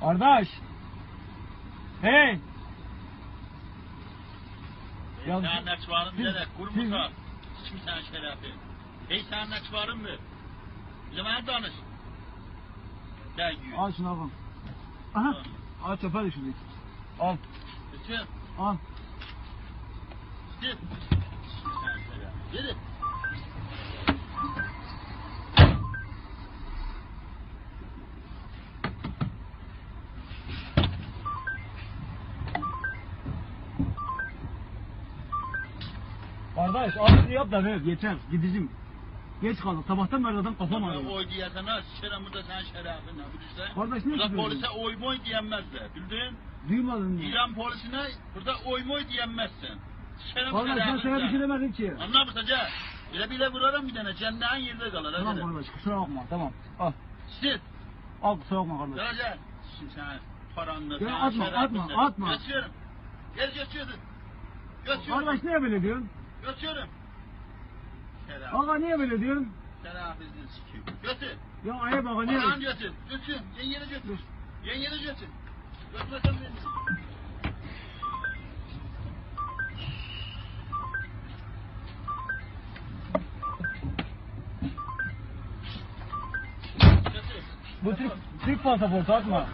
Kardeş. Hey. Sen nekvarın bilerek kurmusa. Kim sen şerefi? Hey sen nekvarın mı? Bize bana danış. Gel yüz. Al şunu al. Aha. Al çöpe düşürdük. Al. Bütün. Al. Git. Sen şerefi. Gidin. Kardeş al yap da ver yeter gideceğim. Geç kaldık sabahtan beri adam kafam Ama ağrıyor. oy diyesene sıçarım burada sen şerefin ne bilirsen. Kardeş ne Burada yapıyorsun? polise oy moy diyemezler bildin? Duymadın mı? İran polisine burada oy moy diyemezsin. Sıçarım Kardeş ben sana bir şey demedim ki. Anla mısın Hacer? Bile vurarım bir tane cennetin yerde kalır. Tamam kardeş kusura bakma tamam al. Sit. Al kusura bakma kardeş. Gel Hacer. Şimdi sen paranla Ya sen atma, şerefin atma, de. atma. Götürüyorum. Gel götürüyorum. Götürüyorum. Kardeş niye böyle diyorsun? Götürüyorum. Şeref. Ağa niye böyle diyorsun? Şerefizini sikeyim. Götür. Ya ayıp ağa niye? Paran götür. Götür. Yengene götür. Yengene götür. Götürmesen beni. Bu Türk pasaportu atma.